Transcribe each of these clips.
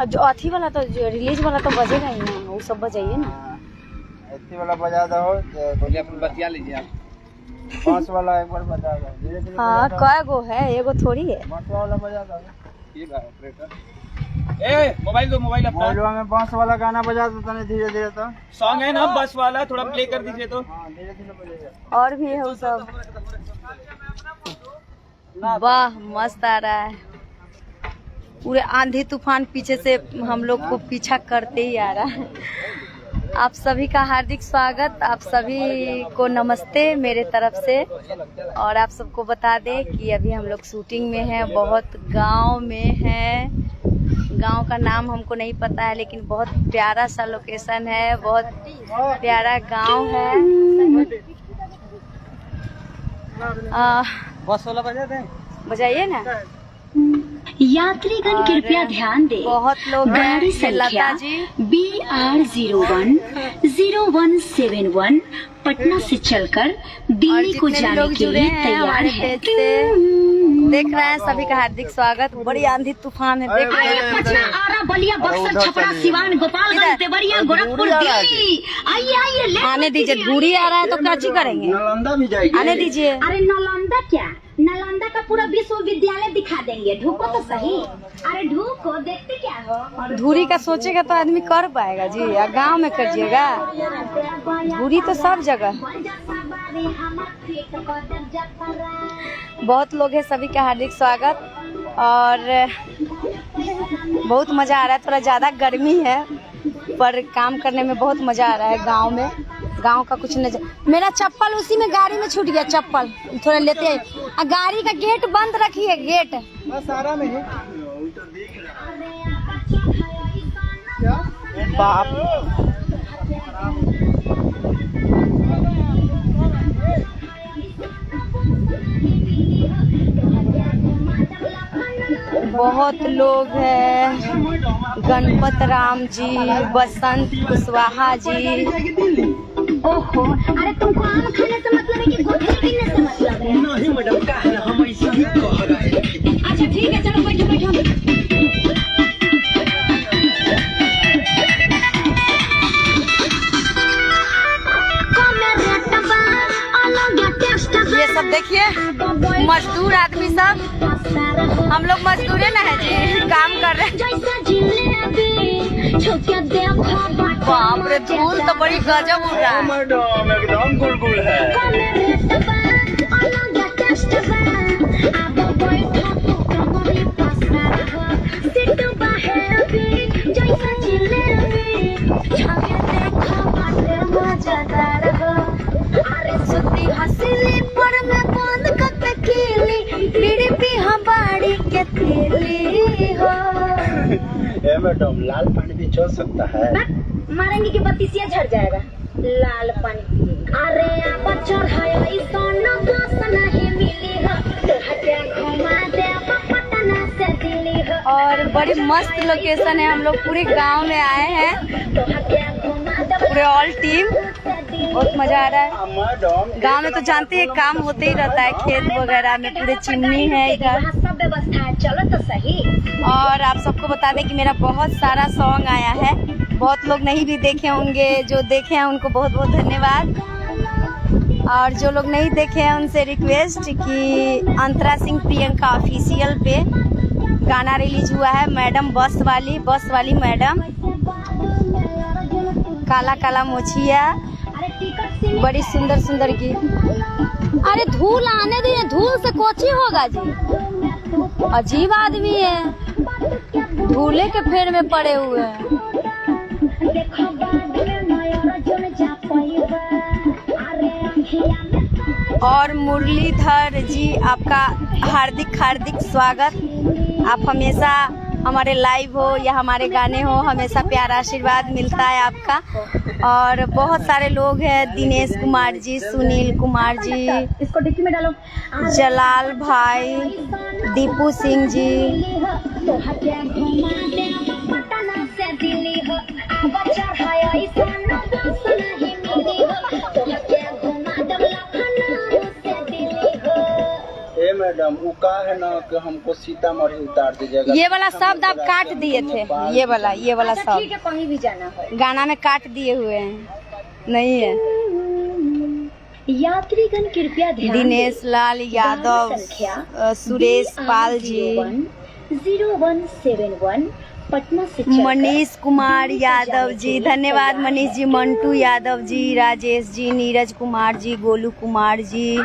जो अथी वाला तो जो रिलीज वाला तो बजेगा ही ना, वो सब बजाइए ना। अथी वाला बजा दो, बोलिए अपन बतिया लीजिए आप। बांस वाला एक बार बजा दो, धीरे-धीरे। हाँ, कै गो है, एगो थोड़ी है। बांस वाला बजा दो। ये गाना ऑपरेटर। मोबाइल दो, मोबाइल अपना। मोबाइल में बांस वाला गाना बजा दो तने धीरे-धीरे। तो सॉन्ग है ना बस वाला, थोड़ा प्ले कर दीजिए तो। हां, धीरे-धीरे बजाइए। और भी है वो सब। वाह, मस्त आ रहा है। पूरे आंधी तूफान पीछे से हम लोग को पीछा करते ही आ रहा है। आप सभी का हार्दिक स्वागत, आप सभी को नमस्ते मेरे तरफ से। और आप सबको बता दें कि अभी हम लोग शूटिंग में हैं, बहुत गांव में हैं। गांव का नाम हमको नहीं पता है, लेकिन बहुत प्यारा सा लोकेशन है, बहुत प्यारा गांव है। बस वाला बजा दें, बजाइए ना। यात्रीगण कृपया ध्यान दें। बहुत लोग गाड़ी संख्या BR010171 पटना से चलकर दिल्ली को जाने के लिए तैयार है। देख रहे हैं, सभी का हार्दिक स्वागत। बड़ी आंधी तूफान है, देख रहे हैं। बलिया, बक्सर, छपरा, सिवान, गोपालगंज, देवरिया, गोरखपुर, दिल्ली। आइए आने दीजिए। धूरी आ रहा है तो क्या करेंगे? नालंदा भी जाएगी। आने दीजिए। अरे नालंदा क्या, नालंदा का पूरा विश्वविद्यालय दिखा देंगे। ढूको तो सही। अरे ढूको, देखते क्या हो। धूरी का सोचेगा तो आदमी कर पाएगा जी, या गांव में करिएगा। धूरी तो सब जगह। बहुत लोग हैं, सभी का हार्दिक स्वागत। और बहुत मजा आ रहा है। थोड़ा ज्यादा गर्मी है, पर काम करने में बहुत मजा आ रहा है गांव में। गांव का कुछ नजर। मेरा चप्पल उसी में गाड़ी में छूट गया। चप्पल थोड़ा लेते हैं। गाड़ी का गेट बंद रखिए, गेट सारा में है। बाप। बहुत लोग हैं। गणपत राम जी, बसंत कुशवाहा जी। ओहो, अरे तुमको आम खाने से मतलब है कि गुठली गिनने से मतलब है? नहीं मैडम, क्या है हम ऐसा ही कह रहे हैं। अच्छा ठीक है, चलो बैठो बैठो। ये सब देखिए, मजदूर आदमी सब। हम लोग मजदूरे ना है जी, काम कर रहे हैं। बाप रे, धूल तो बड़ी गजब उड़ रहा है। मैडम एकदम गुलगुल है। हसीली पर में बंद करके कीली, बीड़ी पी हमारी के थैली हो। ए मैडम, लाल पानी भी चल सकता है? मारेंगे कि बत्तीसिया झड़ जाएगा। लाल पानी। अरे आप चढ़ाई सोना बस नहीं मिली हो, तोहके घुमा दे पटना से दिल्ली हो। और बड़ी मस्त लोकेशन है। हम लोग पूरे गांव में आए हैं, पूरे ऑल टीम। बहुत मजा आ रहा है। गांव में तो जानते हैं काम होते ही रहता है, खेत वगैरह में पूरे चिमनी है इधर। सब व्यवस्था है, चलो तो सही। और आप सबको बता दें कि मेरा बहुत सारा सॉन्ग आया है। बहुत लोग नहीं भी देखे होंगे, जो देखे हैं उनको बहुत बहुत धन्यवाद। और जो लोग नहीं देखे हैं उनसे रिक्वेस्ट कि अंतरा सिंह प्रियंका ऑफिशियल पे गाना रिलीज हुआ है। मैडम बस वाली मैडम, काला काला मोछिया, बड़ी सुंदर सुंदर गीत। अरे धूल आने दीजिए, धूल से कोची होगा जी। अजीब आदमी है, धूले के फेर में पड़े हुए हैं। और मुरलीधर जी, आपका हार्दिक हार्दिक स्वागत। आप हमेशा हमारे लाइव हो या हमारे गाने हो, हमेशा प्यारा आशीर्वाद मिलता है आपका। और बहुत सारे लोग हैं, दिनेश कुमार जी, सुनील कुमार जी, इसको डिक्की में डालो। जलाल भाई, दीपू सिंह जी। मैडम, वो कहा है ना कि हमको सीतामढ़ी उतार दीजिएगा। ये वाला शब्द आप काट दिए थे, ये वाला शब्द ठीक है, कहीं भी जाना हो। गाना में काट दिए हुए हैं, नहीं है। यात्रीगण कृपया ध्यान दिनेश लाल यादव, सुरेश पाल जी, 0171 पटना से चलकर मनीष कुमार यादव जी, धन्यवाद मनीष जी, मंटू यादव जी, राजेश जी, नीरज कुमार जी, गोलू कुमार जी,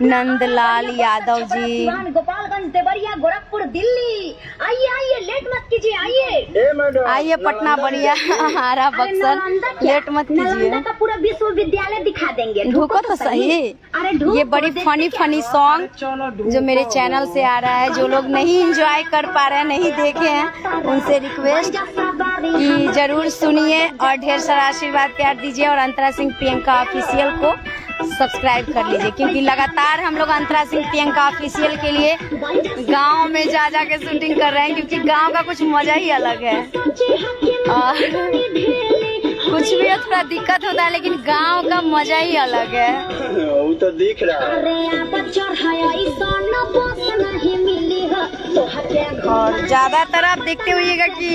नंदलाल यादव जी, गोपालगंज, देवरिया, गोरखपुर, दिल्ली। आइए आइए, लेट मत कीजिए, आइए आइए पटना बढ़िया हमारा बक्सर, लेट मत कीजिए। नालंदा का पूरा विश्वविद्यालय दिखा देंगे। ढूको तो सही। अरे ढूक ये बड़ी फनी सॉन्ग जो मेरे चैनल से आ रहा है, जो लोग नहीं एंजॉय कर पा रहे हैं, नहीं देखे हैं, उनसे रिक्वेस्ट कि जरूर सुनिए और ढेर सारा आशीर्वाद प्यार दीजिए और अंतरा सिंह प्रियंका ऑफिशियल को सब्सक्राइब कर लीजिए, क्योंकि लगातार हम लोग अंतरा सिंह प्रियंका ऑफिशियल के लिए गांव में जा के शूटिंग कर रहे हैं, क्योंकि गांव का कुछ मजा ही अलग है। और कुछ भी हो थोड़ा दिक्कत होता है, लेकिन गांव का मजा ही अलग है। वो तो दिख रहा है। और ज्यादातर आप देखते होइएगा कि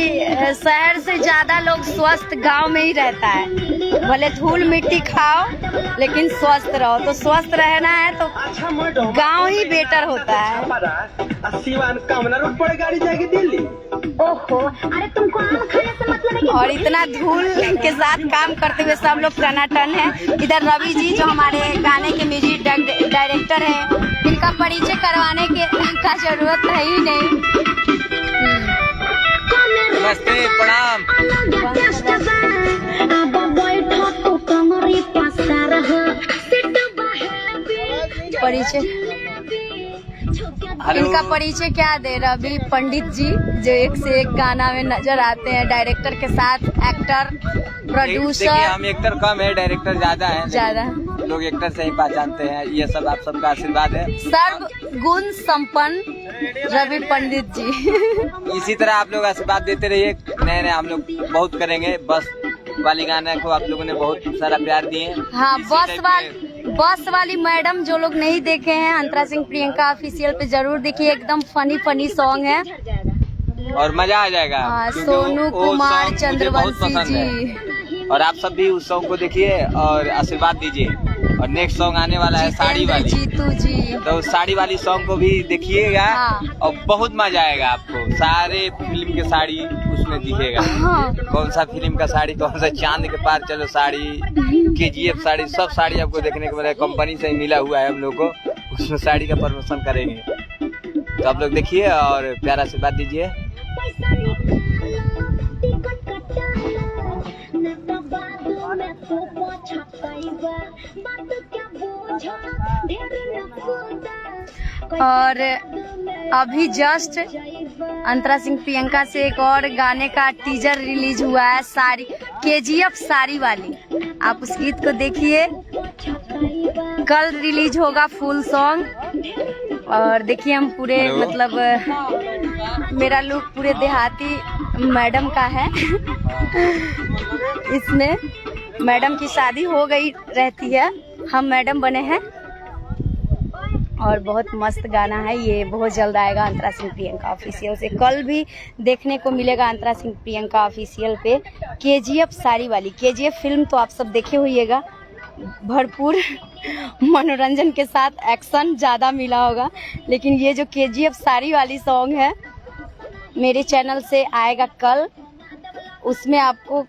शहर से ज्यादा लोग स्वस्थ गांव में ही रहता है। भले धूल मिट्टी खाओ लेकिन स्वस्थ रहो, तो स्वस्थ रहना है तो गांव ही बेटर होता है। सीवान कामना रोड पर गाड़ी जाएगी दिल्ली। ओहो, अरे तुमको आम खाने से मतलब है कि और इतना धूल के साथ काम करते हुए सब लोग टनाटन है। इधर रवि जी जो हमारे गाने के म्यूजिक डायरेक्टर हैं, इनका परिचय करवाने का जरूरत है ही नहीं। नमस्ते, प्रणाम। परिचय इनका परिचय क्या दे, रवि पंडित जी जो एक से एक गाना में नजर आते हैं, डायरेक्टर के साथ एक्टर, प्रोड्यूसर। हम एक्टर कम है, डायरेक्टर ज्यादा है, ज्यादा लोग एक्टर से ही पहचानते हैं। ये सब आप सबका आशीर्वाद है। सर्व गुण संपन्न रवि पंडित जी। इसी तरह आप लोग आशीर्वाद देते रहिए। नए हम लोग बहुत करेंगे। बस वाली गाने को आप लोगों ने बहुत सारा प्यार दिए। हाँ, बस वाली मैडम जो लोग नहीं देखे हैं, अंतरा सिंह प्रियंका ऑफिशियल पे जरूर देखिए, एकदम फनी सॉन्ग है और मजा आ जाएगा। हाँ, क्योंकि सोनू वो कुमार song मुझे बहुत चंद्रवंशी पसंद है। जी। और आप सब भी उस सॉन्ग को देखिए और आशीर्वाद दीजिए। और नेक्स्ट सॉन्ग आने वाला है साड़ी वाली, जीतू जी, तो साड़ी वाली सॉन्ग को भी देखिएगा। हाँ। और बहुत मजा आएगा आपको। सारे फिल्म के साड़ी उसमें दिखेगा। हाँ। कौन सा फिल्म का साड़ी, कौन सा चांद के पार चलो साड़ी, KGF साड़ी, सब साड़ी आपको देखने को मिला। कंपनी से ही मिला हुआ है हम लोग को, उसमें साड़ी का प्रमोशन करेंगे। तो आप लोग देखिए और प्यारा आशीर्वाद दीजिए। और अभी जस्ट अंतरा सिंह प्रियंका से एक और गाने का टीजर रिलीज हुआ है, साड़ी KGF साड़ी वाली। आप उस गीत को देखिए, कल रिलीज होगा फुल सॉन्ग। और देखिए हम पूरे मतलब मेरा लुक पूरे देहाती मैडम का है। इसमें मैडम की शादी हो गई रहती है, हम मैडम बने हैं। और बहुत मस्त गाना है ये, बहुत जल्द आएगा अंतरा सिंह प्रियंका ऑफिशियल से। कल भी देखने को मिलेगा अंतरा सिंह प्रियंका ऑफिशियल पे KGF साड़ी वाली। KGF फिल्म तो आप सब देखे होइएगा, भरपूर मनोरंजन के साथ एक्शन ज़्यादा मिला होगा, लेकिन ये जो KGF साड़ी वाली सॉन्ग है मेरे चैनल से आएगा कल। उसमें आपको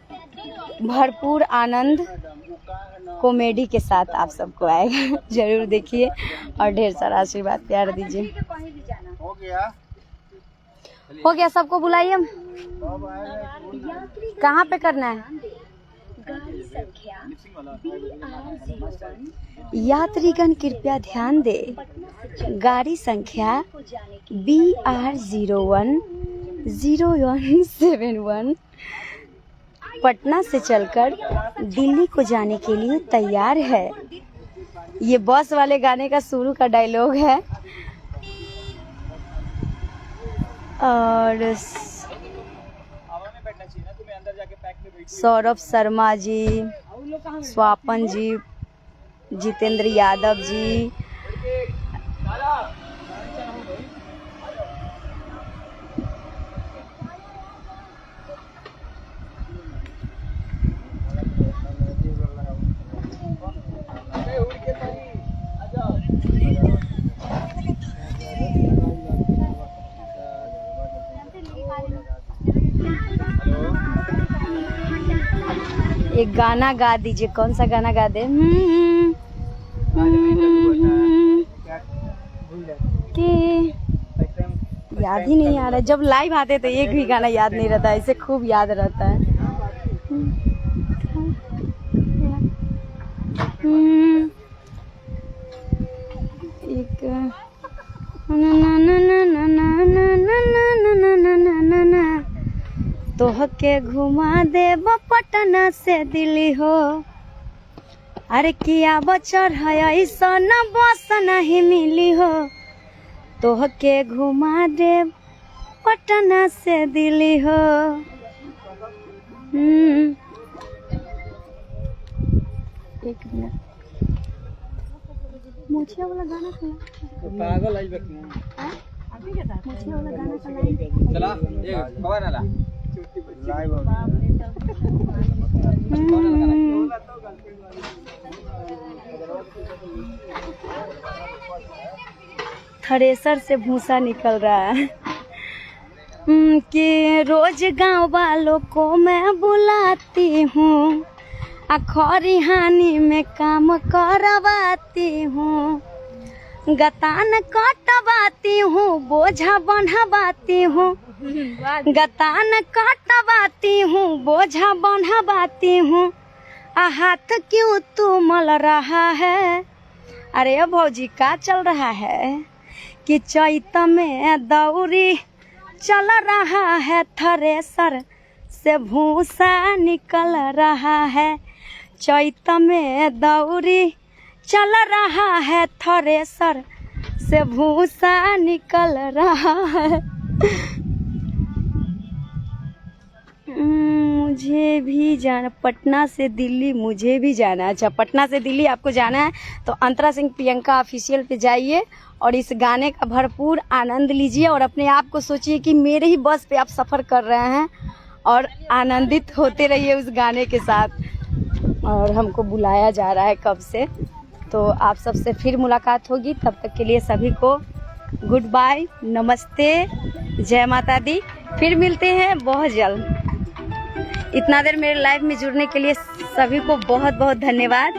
भरपूर आनंद कॉमेडी के साथ आप सबको आएगा। जरूर देखिए और ढेर सारा आशीर्वाद प्यार दीजिए। हो गया, सबको बुलाइए। हम कहाँ पे करना है? यात्रीगण कृपया ध्यान दे, गाड़ी संख्या BR01 0171 पटना से चलकर दिल्ली को जाने के लिए तैयार है। ये बस वाले गाने का शुरू का डायलॉग है। और सौरभ शर्मा जी, स्वापन जी, जितेंद्र यादव जी, एक गाना गा दीजिए, कौन सा गाना गा दे? कि याद ही नहीं आ रहा है। जब लाइव आते तो एक भी गाना याद नहीं रहता, ऐसे खूब याद रहता है। एक तोह के घुमा दे पटना से दिल्ली हो, अरे किया बचर है ऐसा न बस नहीं मिली हो, तोह के घुमा दे पटना से दिल्ली हो। एक मिनट, मुझे वाला गाना पागल आई बक मुझे वाला गाना चला एक खबर आला लाइव थ्रेसर से भूसा निकल रहा है। कि रोज गांव वालों को मैं बुलाती हूँ, खरिहानी में काम करवाती हूँ, गतान कटवाती हूँ, बोझा बंधवाती हूँ, गतान कटवाती हूँ, बोझा बंधवाती हूँ, हाथ क्यों तू मल रहा है? अरे भौजी का चल रहा है? कि चैत में दौरी चल रहा है, थ्रेसर से भूसा निकल रहा है, चैत में दौरी चल रहा है, थ्रेसर से भूसा निकल रहा है। मुझे भी जाना, पटना से दिल्ली मुझे भी जाना। अच्छा, पटना से दिल्ली आपको जाना है तो अंतरा सिंह प्रियंका ऑफिशियल पे जाइए और इस गाने का भरपूर आनंद लीजिए और अपने आप को सोचिए कि मेरे ही बस पे आप सफ़र कर रहे हैं और आनंदित होते रहिए उस गाने के साथ। और हमको बुलाया जा रहा है कब से, तो आप सबसे फिर मुलाकात होगी। तब तक के लिए सभी को गुड बाय, नमस्ते, जय माता दी। फिर मिलते हैं बहुत जल्द। इतना देर मेरे लाइव में जुड़ने के लिए सभी को बहुत बहुत धन्यवाद।